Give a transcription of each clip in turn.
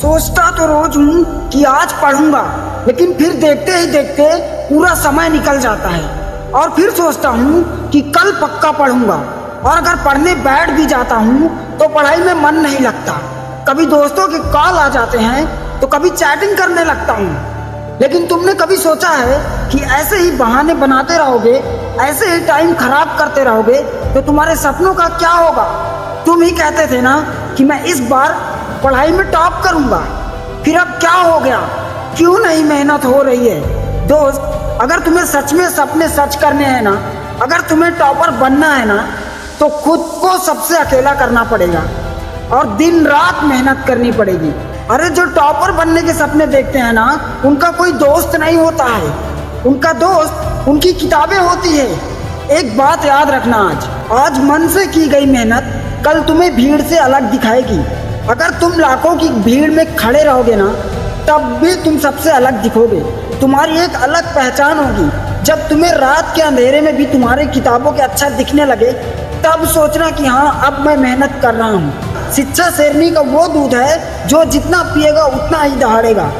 सोचता तो रोज हूँ कि आज पढ़ूंगा, लेकिन फिर देखते ही देखते पूरा समय निकल जाता है और फिर सोचता हूँ कि कल पक्का पढ़ूंगा। और अगर पढ़ने बैठ भी जाता हूँ तो पढ़ाई में मन नहीं लगता। कभी दोस्तों के कॉल आ जाते हैं तो कभी चैटिंग करने लगता हूँ। लेकिन तुमने कभी सोचा है कि ऐसे ही बहाने बनाते रहोगे, ऐसे ही टाइम खराब करते रहोगे तो तुम्हारे सपनों का क्या होगा? तुम ही कहते थे ना कि मैं इस बार पढ़ाई में टॉप करूंगा, फिर अब क्या हो गया? क्यों नहीं मेहनत हो रही है? दोस्त, अगर तुम्हें सच में सपने सच करने हैं ना, अगर तुम्हें टॉपर बनना है ना, तो खुद को सबसे अकेला करना पड़ेगा और दिन रात मेहनत करनी पड़ेगी। अरे जो टॉपर बनने के सपने देखते हैं ना, उनका कोई दोस्त नहीं होता है, उनका दोस्त उनकी किताबें होती है। एक बात याद रखना, आज मन से की गई मेहनत कल तुम्हें भीड़ से अलग दिखाएगी। अगर तुम लाखों की भीड़ में खड़े रहोगे ना, तब भी तुम सबसे अलग दिखोगे। तुम्हारी एक अलग पहचान होगी। जब तुम्हें रात के अंधेरे में भी तुम्हारी किताबों के अच्छा दिखने लगे, तब सोचना कि हाँ, अब मैं मेहनत कर रहा हूँ। शिक्षा शेरनी का वो दूध है जो जितना पिएगा उतना ही दहाड़ेगा।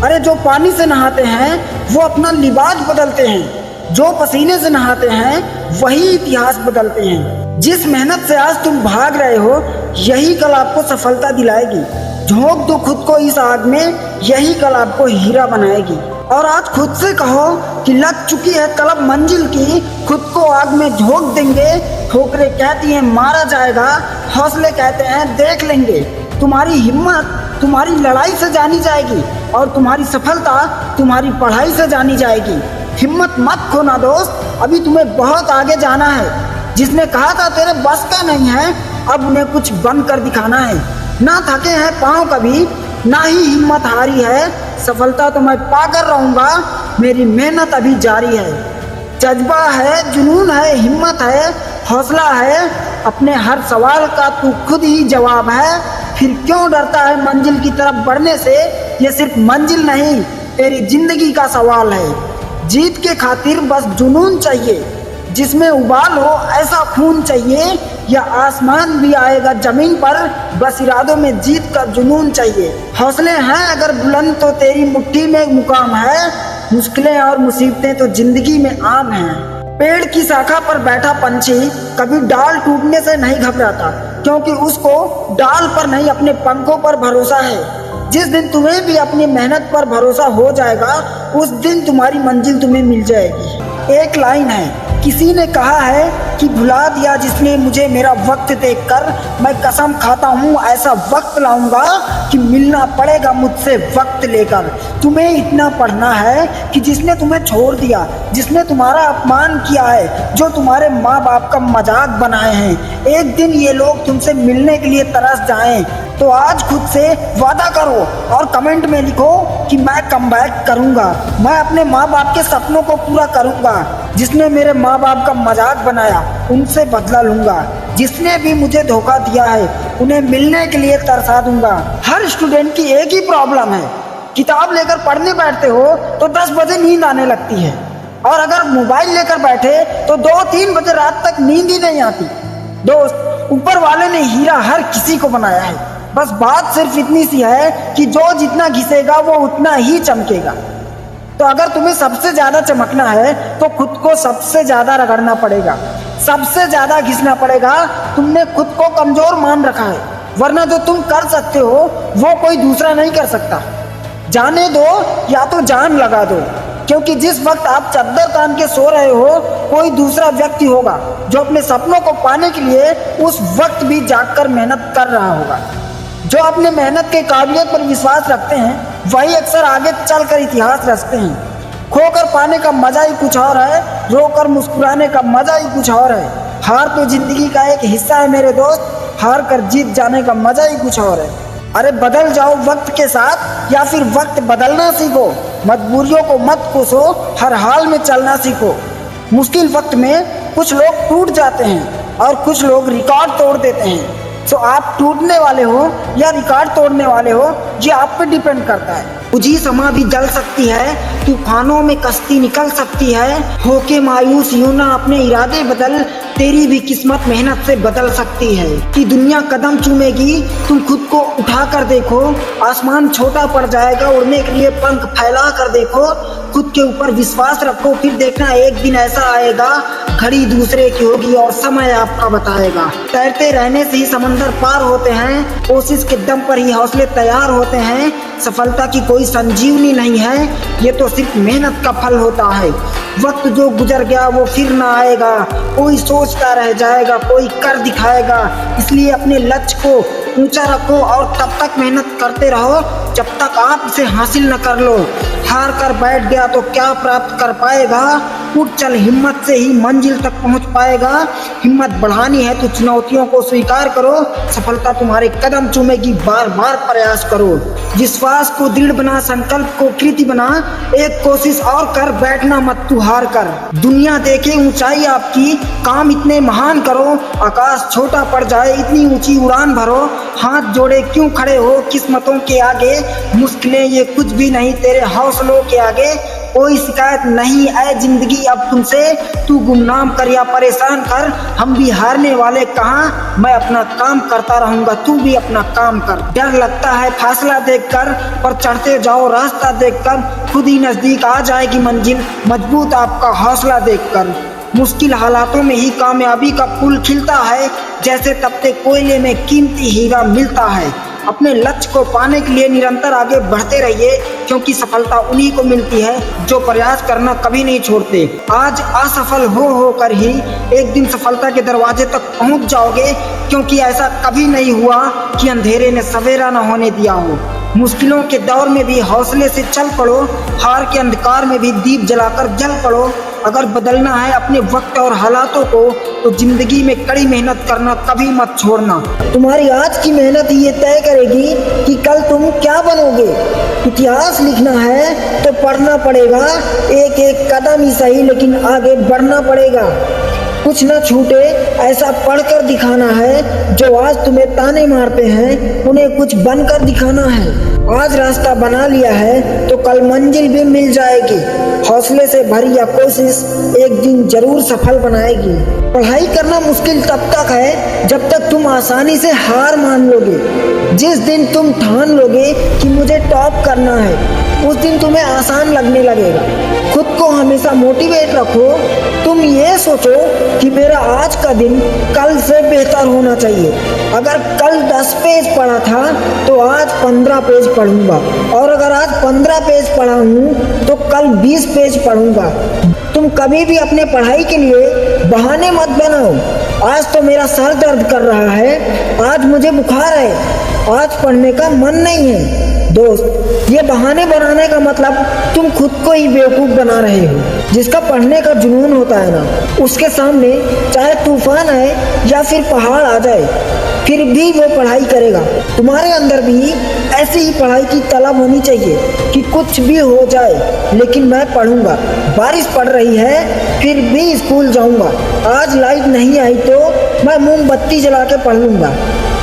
अरे जो पानी से नहाते हैं वो अपना लिबास बदलते हैं, जो पसीने से नहाते हैं वही इतिहास बदलते हैं। जिस मेहनत से आज तुम भाग रहे हो, यही कल आपको सफलता दिलाएगी। झोंक दो खुद को इस आग में, यही कल आपको हीरा बनाएगी। और आज खुद से कहो कि लग चुकी है तलब मंजिल की, खुद को आग में झोंक देंगे। ठोकरें कहती हैं मारा जाएगा, हौसले कहते हैं देख लेंगे। तुम्हारी हिम्मत तुम्हारी लड़ाई से जानी जाएगी और तुम्हारी सफलता तुम्हारी पढ़ाई से जानी जाएगी। हिम्मत मत खोना दोस्त, अभी तुम्हें बहुत आगे जाना है। जिसने कहा था तेरे बस का नहीं है, अब उन्हें कुछ बन कर दिखाना है। ना थके हैं पाँव कभी, ना ही हिम्मत हारी है। सफलता तो मैं पाकर रहूँगा, मेरी मेहनत अभी जारी है। जज्बा है, जुनून है, हिम्मत है, हौसला है। अपने हर सवाल का तू खुद ही जवाब है। फिर क्यों डरता है मंजिल की तरफ बढ़ने से? ये सिर्फ मंजिल नहीं, तेरी जिंदगी का सवाल है। जीत के खातिर बस जुनून चाहिए, जिसमें उबाल हो ऐसा खून चाहिए। या आसमान भी आएगा जमीन पर, बस इरादों में जीत का जुनून चाहिए। हौसले हैं अगर बुलंद तो तेरी मुट्ठी में मुकाम है। मुश्किलें और मुसीबतें तो जिंदगी में आम हैं। पेड़ की शाखा पर बैठा पंछी कभी डाल टूटने से नहीं घबराता, क्योंकि उसको डाल पर नहीं अपने पंखों पर भरोसा है। जिस दिन तुम्हें भी अपनी मेहनत पर भरोसा हो जाएगा, उस दिन तुम्हारी मंजिल तुम्हें मिल जाएगी। एक लाइन है, किसी ने कहा है कि भुला दिया जिसने मुझे मेरा वक्त देखकर, मैं कसम खाता हूँ ऐसा वक्त लाऊंगा कि मिलना पड़ेगा मुझसे वक्त लेकर। तुम्हें इतना पढ़ना है कि जिसने तुम्हें छोड़ दिया, जिसने तुम्हारा अपमान किया है, जो तुम्हारे माँ बाप का मजाक बनाए हैं, एक दिन ये लोग तुमसे मिलने के लिए तरस जाएं। तो आज खुद से वादा करो और कमेंट में लिखो कि मैं कमबैक करूंगा, मैं अपने माँ बाप के सपनों को पूरा करूंगा। जिसने मेरे माँ बाप का मजाक बनाया उनसे बदला लूंगा। जिसने भी मुझे धोखा दिया है उन्हें मिलने के लिए तरसा दूंगा। हर स्टूडेंट की एक ही प्रॉब्लम है, किताब लेकर पढ़ने बैठते हो तो 10 बजे नींद आने लगती है, और अगर मोबाइल लेकर बैठे तो 2-3 बजे रात तक नींद ही नहीं आती। दोस्त, ऊपर वाले ने हीरा हर किसी को बनाया है, बस बात सिर्फ इतनी सी है कि जो जितना घिसेगा वो उतना ही चमकेगा। तो अगर तुम्हें सबसे ज्यादा चमकना है तो खुद को सबसे ज्यादा रगड़ना पड़ेगा, सबसे ज्यादा घिसना पड़ेगा। तुमने खुद को कमजोर मान रखा है, वरना जो तुम कर सकते हो वो कोई दूसरा नहीं कर सकता। जाने दो या तो जान लगा दो, क्योंकि जिस वक्त आप चद्दर तान के सो रहे हो, कोई दूसरा व्यक्ति होगा जो अपने सपनों को पाने के लिए उस वक्त भी जागकर मेहनत कर रहा होगा। जो अपने मेहनत के काबिलियत पर विश्वास रखते हैं वही अक्सर आगे चलकर इतिहास रचते हैं। खोकर पाने का मजा ही कुछ और है, रोकर मुस्कुराने का मजा ही कुछ और है। हार तो जिंदगी का एक हिस्सा है मेरे दोस्त, हार कर जीत जाने का मजा ही कुछ और है। अरे बदल जाओ वक्त के साथ या फिर वक्त बदलना सीखो। मजबूरियों को मत कोसो, हर हाल में चलना सीखो। मुश्किल वक्त में कुछ लोग टूट जाते हैं और कुछ लोग रिकॉर्ड तोड़ देते हैं। तो आप टूटने वाले हो या रिकॉर्ड तोड़ने वाले हो, ये आप पे डिपेंड करता है। तुझी समा भी जल सकती है, तूफानों में कश्ती निकल सकती है। होके मायूस यूं ना अपने इरादे बदल, तेरी भी किस्मत मेहनत से बदल सकती है। कि दुनिया कदम चूमेगी, तुम खुद को उठा कर देखो, आसमान छोटा पड़ जाएगा, उड़ने के लिए पंख फैला कर देखो, खुद के ऊपर विश्वास रखो, फिर देखना एक दिन ऐसा आएगा, घड़ी दूसरे की होगी और समय आपका बताएगा। तैरते रहने से ही समंदर पार होते हैं, कोशिश के दम पर ही हौसले तैयार होते हैं। सफलता की कोई संजीवनी नहीं है, ये तो सिर्फ मेहनत का फल होता है। वक्त जो गुजर गया वो फिर ना आएगा, कोई सोचता रह जाएगा, कोई कर दिखाएगा। इसलिए अपने लक्ष्य को ऊंचा रखो और तब तक मेहनत करते रहो जब तक आप इसे हासिल न कर लो। हार कर बैठ गया तो क्या प्राप्त कर पाएगा, उठ चल, हिम्मत से ही मंजिल तक पहुंच पाएगा। हिम्मत बढ़ानी है तो चुनौतियों को स्वीकार करो, सफलता तुम्हारे कदम चूमेगी, बार बार प्रयास करो। विश्वास को दृढ़ बना, संकल्प को कृति बना, एक कोशिश और कर, बैठना मत तू हार कर। दुनिया देखे ऊंचाई आपकी, काम इतने महान करो, आकाश छोटा पड़ जाए इतनी ऊंची उड़ान भरो। हाथ जोड़े क्यों खड़े हो किस्मतों के आगे, मुश्किलें ये कुछ भी नहीं तेरे हौसलों के आगे। कोई शिकायत नहीं है जिंदगी अब तुमसे, तू गुमनाम कर या परेशान कर, हम भी हारने वाले कहाँ। मैं अपना काम करता रहूंगा, तू भी अपना काम कर। डर लगता है फासला देखकर, पर चढ़ते जाओ रास्ता देखकर, खुद ही नजदीक आ जाएगी मंजिल, मजबूत आपका हौसला देखकर। मुश्किल हालातों में ही कामयाबी का फूल खिलता है, जैसे तपते कोयले में कीमती हीरा मिलता है। अपने लक्ष्य को पाने के लिए निरंतर आगे बढ़ते रहिए, क्योंकि सफलता उन्हीं को मिलती है जो प्रयास करना कभी नहीं छोड़ते। आज असफल हो कर ही एक दिन सफलता के दरवाजे तक पहुंच जाओगे, क्योंकि ऐसा कभी नहीं हुआ कि अंधेरे ने सवेरा न होने दिया हो। मुश्किलों के दौर में भी हौसले से चल पड़ो, हार के अंधकार में भी दीप जलाकर जल पड़ो। अगर बदलना है अपने वक्त और हालातों को, तो जिंदगी में कड़ी मेहनत करना कभी मत छोड़ना। तुम्हारी आज की मेहनत ये तय करेगी कि कल तुम क्या बनोगे। इतिहास लिखना है तो पढ़ना पड़ेगा, एक एक कदम ही सही लेकिन आगे बढ़ना पड़ेगा। कुछ न छूटे ऐसा पढ़कर दिखाना है, जो आज तुम्हें ताने मारते हैं उन्हें कुछ बनकर दिखाना है। आज रास्ता बना लिया है तो कल मंजिल भी मिल जाएगी। हौसले से भरी यह कोशिश एक दिन जरूर सफल बनाएगी। पढ़ाई करना मुश्किल तब तक है जब तक तुम आसानी से हार मान लोगे। जिस दिन तुम ठान लोगे कि मुझे टॉप करना है, उस दिन तुम्हें आसान लगने लगेगा। खुद को हमेशा मोटिवेट रखो। तुम ये सोचो कि मेरा आज का दिन कल से बेहतर होना चाहिए। अगर कल 10 पेज पढ़ा था तो आज 15 पेज पढ़ूंगा, और अगर आज 15 पेज पढ़ा हूँ तो कल 20 पेज पढ़ूंगा। तुम कभी भी अपने पढ़ाई के लिए बहाने मत बनाओ। आज तो मेरा सर दर्द कर रहा है, आज मुझे बुखार है, आज पढ़ने का मन नहीं है। दोस्त, ये बहाने बनाने का मतलब तुम खुद को ही बेवकूफ बना रहे हो। जिसका पढ़ने का जुनून होता है ना, उसके सामने चाहे तूफान आए या फिर पहाड़ आ जाए, फिर भी वो पढ़ाई करेगा। तुम्हारे अंदर भी ऐसी ही पढ़ाई की तलब होनी चाहिए कि कुछ भी हो जाए लेकिन मैं पढ़ूंगा। बारिश पड़ रही है फिर भी स्कूल जाऊंगा। आज लाइट नहीं आई तो मैं मोमबत्ती जला के पढ़ लूंगा।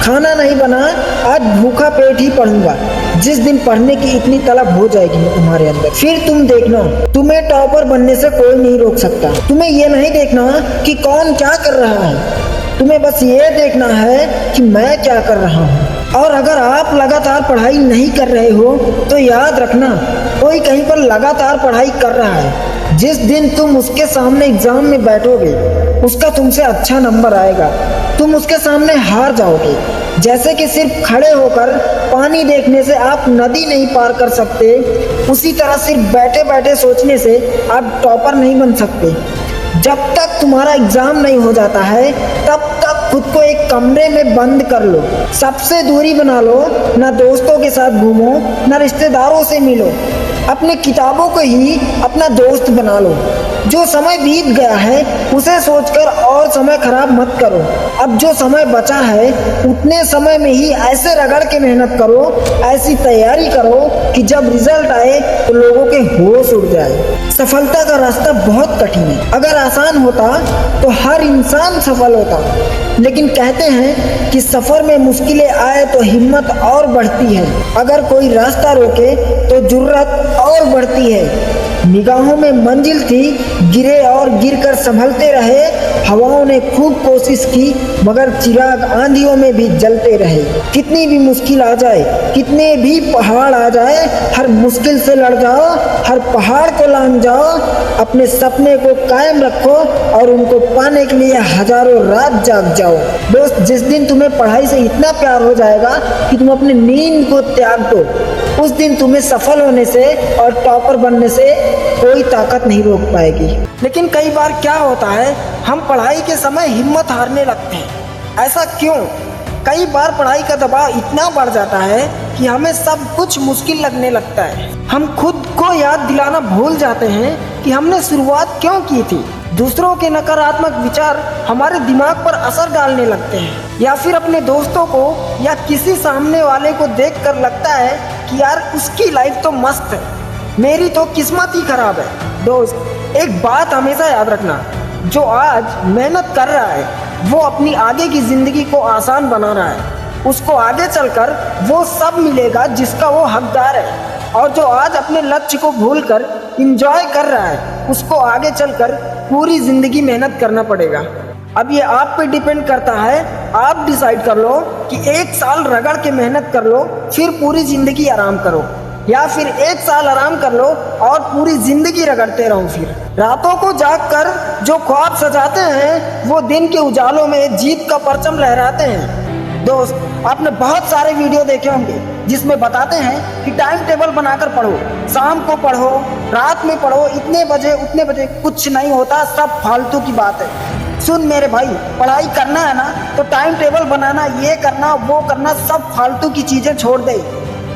खाना नहीं बना, आज भूखा पेट ही पढ़ूंगा। जिस दिन पढ़ने की इतनी तलब हो जाएगी तुम्हारे अंदर, फिर तुम देखना, तुम्हें टॉपर बनने से कोई नहीं रोक सकता। तुम्हें ये नहीं देखना कि कौन क्या कर रहा है, तुम्हें बस ये देखना है कि मैं क्या कर रहा हूँ। और अगर आप लगातार पढ़ाई नहीं कर रहे हो तो याद रखना, कोई कहीं पर लगातार पढ़ाई कर रहा है। जिस दिन तुम उसके सामने एग्जाम में बैठोगे, उसका तुमसे अच्छा नंबर आएगा, तुम उसके सामने हार जाओगे। जैसे कि सिर्फ खड़े होकर पानी देखने से आप नदी नहीं पार कर सकते, उसी तरह सिर्फ बैठे बैठे सोचने से आप टॉपर नहीं बन सकते। जब तक तुम्हारा एग्जाम नहीं हो जाता है, तब तक खुद को एक कमरे में बंद कर लो, सबसे दूरी बना लो, ना दोस्तों के साथ घूमो, ना रिश्तेदारों से मिलो, अपने किताबों को ही अपना दोस्त बना लो। जो समय बीत गया है उसे सोचकर और समय खराब मत करो। अब जो समय बचा है उतने समय में ही ऐसे रगड़ के मेहनत करो, ऐसी तैयारी करो कि जब रिजल्ट आए तो लोगों के होश उड़ जाए। सफलता का रास्ता बहुत कठिन है। अगर आसान होता तो हर इंसान सफल होता, लेकिन कहते हैं कि सफर में मुश्किलें आए तो हिम्मत और बढ़ती है। अगर कोई रास्ता रोके तो जुर्रत और बढ़ती है। निगाहों में मंजिल थी, गिरे और गिरकर संभलते रहे। हवाओं ने खूब कोशिश की मगर चिराग आंधियों में भी जलते रहे। कितनी भी मुश्किल आ जाए, कितने भी पहाड़ आ जाए, हर मुश्किल से लड़ जाओ, हर पहाड़ को लांघ जाओ, अपने सपने को कायम रखो और उनको पाने के लिए हजारों रात जाग जाओ। दोस्त, जिस दिन तुम्हें पढ़ाई से इतना प्यार हो जाएगा कि तुम अपनी नींद को त्याग दो, उस दिन तुम्हें सफल होने से और टॉपर बनने से कोई ताकत नहीं रोक पाएगी। लेकिन कई बार क्या होता है, हम पढ़ाई के समय हिम्मत हारने लगते हैं। ऐसा क्यों? कई बार पढ़ाई का दबाव इतना बढ़ जाता है कि हमें सब कुछ मुश्किल लगने लगता है। हम खुद को याद दिलाना भूल जाते हैं कि हमने शुरुआत क्यों की थी। दूसरों के नकारात्मक विचार हमारे दिमाग पर असर डालने लगते हैं, या फिर अपने दोस्तों को या किसी सामने वाले को देखकर लगता है कि यार उसकी लाइफ तो मस्त है, मेरी तो किस्मत ही खराब है। दोस्त, एक बात हमेशा याद रखना, जो आज मेहनत कर रहा है वो अपनी आगे की जिंदगी को आसान बना रहा है। उसको आगे चलकर वो सब मिलेगा जिसका वो हकदार है। और जो आज अपने लक्ष्य को भूलकर एंजॉय कर रहा है, उसको आगे चलकर पूरी जिंदगी मेहनत करना पड़ेगा। अब ये आप पे डिपेंड करता है। आप डिसाइड कर लो कि 1 साल रगड़ के मेहनत कर लो, फिर पूरी जिंदगी आराम करो, या फिर 1 साल आराम कर लो और पूरी जिंदगी रगड़ते रहो। फिर रातों को जागकर जो ख्वाब सजाते हैं वो दिन के उजालों में जीत का परचम लहराते हैं। दोस्त, आपने बहुत सारे वीडियो देखे होंगे जिसमें बताते हैं कि टाइम टेबल बनाकर पढ़ो, शाम को पढ़ो, रात में पढ़ो, इतने बजे उतने बजे। कुछ नहीं होता, सब फालतू की बात है। सुन मेरे भाई, पढ़ाई करना है ना तो टाइम टेबल बनाना, ये करना वो करना, सब फालतू की चीजें छोड़ दे,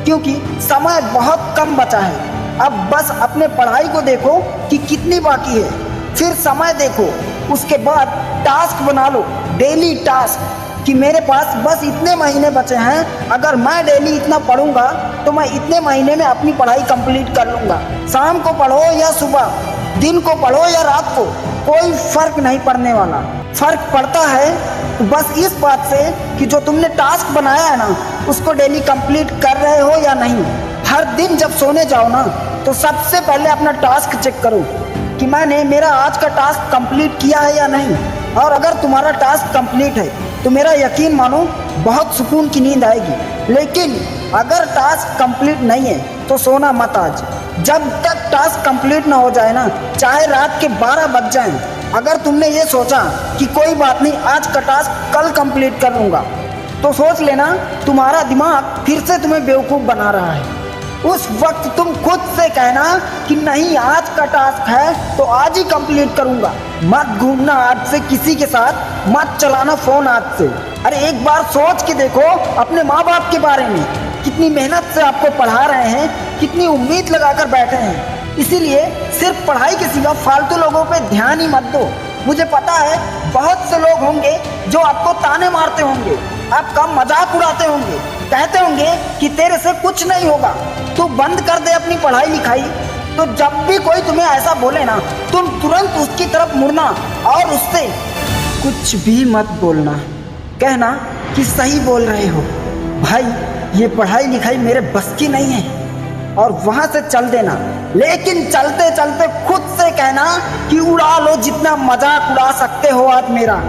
क्योंकि समय बहुत कम बचा है। अब बस अपने पढ़ाई को देखो कि कितनी बाकी है, फिर समय देखो, उसके बाद टास्क बना लो, डेली टास्क, कि मेरे पास बस इतने महीने बचे हैं, अगर मैं डेली इतना पढ़ूंगा तो मैं इतने महीने में अपनी पढ़ाई कंप्लीट कर लूंगा। शाम को पढ़ो या सुबह, दिन को पढ़ो या रात को, कोई फर्क नहीं पड़ने वाला। फर्क पड़ता है तो बस इस बात से कि जो तुमने टास्क बनाया है ना, उसको डेली कंप्लीट कर रहे हो या नहीं। हर दिन जब सोने जाओ ना तो सबसे पहले अपना टास्क चेक करो कि मैंने मेरा आज का टास्क कंप्लीट किया है या नहीं। और अगर तुम्हारा टास्क कंप्लीट है तो मेरा यकीन मानो बहुत सुकून की नींद आएगी। लेकिन अगर टास्क कंप्लीट नहीं है तो सोना मत आज, जब तक टास्क कंप्लीट ना हो जाए ना, चाहे रात के 12 बज जाएं। अगर तुमने ये सोचा कि कोई बात नहीं, आज का टास्क कल कंप्लीट कर लूँगा, तो सोच लेना तुम्हारा दिमाग फिर से तुम्हें बेवकूफ़ बना रहा है। उस वक्त तुम खुद से कहना कि नहीं, आज का टास्क है तो आज ही कंप्लीट करूंगा। मत घूमना आज से किसी के साथ, मत चलाना फोन आज से। अरे एक बार सोच के देखो अपने माँ बाप के बारे में, कितनी मेहनत से आपको पढ़ा रहे हैं, कितनी उम्मीद लगाकर बैठे हैं। इसीलिए सिर्फ पढ़ाई के सिवा फालतू लोगों पे ध्यान ही मत दो। मुझे पता है बहुत से लोग होंगे जो आपको ताने मारते होंगे, आपका मजाक उड़ाते होंगे, कहते होंगे कि तेरे से कुछ नहीं होगा, तू बंद कर दे अपनी पढ़ाई लिखाई। तो जब भी कोई तुम्हें ऐसा बोले ना, तुम तुरंत उसकी तरफ मुड़ना और उससे कुछ भी मत बोलना, कहना कि सही बोल रहे हो भाई, ये पढ़ाई लिखाई मेरे बस की नहीं है, और वहां से चल देना। लेकिन चलते चलते खुद से कहना कि उड़ा लो जितना मजाक उड़ा सकते हो आज मेरा,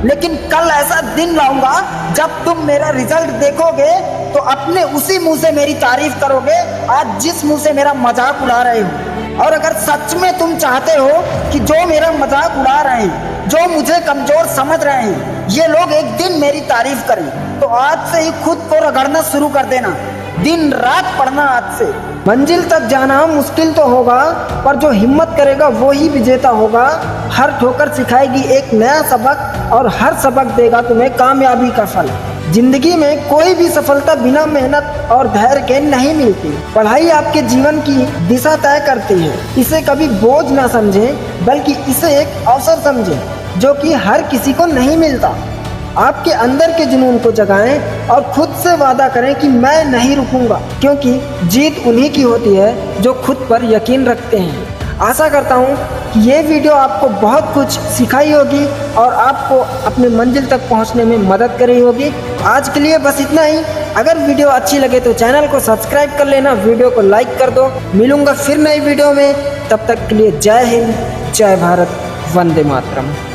लेकिन कल ऐसा दिन लाऊंगा जब तुम मेरा रिजल्ट देखोगे तो अपने उसी मुंह से मेरी तारीफ करोगे आज जिस मुंह से मेरा मजाक उड़ा रहे हो। और अगर सच में तुम चाहते हो कि जो मेरा मजाक उड़ा रहे हैं, जो मुझे कमजोर समझ रहे हैं, ये लोग एक दिन मेरी तारीफ करें, तो आज से ही खुद को रगड़ना शुरू कर देना, दिन रात पढ़ना आज से। मंजिल तक जाना मुश्किल तो होगा, पर जो हिम्मत करेगा वो ही विजेता होगा। हर ठोकर सिखाएगी एक नया सबक, और हर सबक देगा तुम्हें कामयाबी का फल। जिंदगी में कोई भी सफलता बिना मेहनत और धैर्य के नहीं मिलती। पढ़ाई आपके जीवन की दिशा तय करती है। इसे कभी बोझ ना समझें, बल्कि इसे एक अवसर समझें जो कि हर किसी को नहीं मिलता। आपके अंदर के जुनून को जगाएं और खुद से वादा करें कि मैं नहीं रुकूंगा, क्योंकि जीत उन्हीं की होती है जो खुद पर यकीन रखते हैं। आशा करता हूँ कि ये वीडियो आपको बहुत कुछ सिखाई होगी और आपको अपने मंजिल तक पहुँचने में मदद करी होगी। आज के लिए बस इतना ही। अगर वीडियो अच्छी लगे तो चैनल को सब्सक्राइब कर लेना, वीडियो को लाइक कर दो। मिलूंगा फिर नई वीडियो में। तब तक के लिए जय हिंद, जय भारत, वंदे मातरम।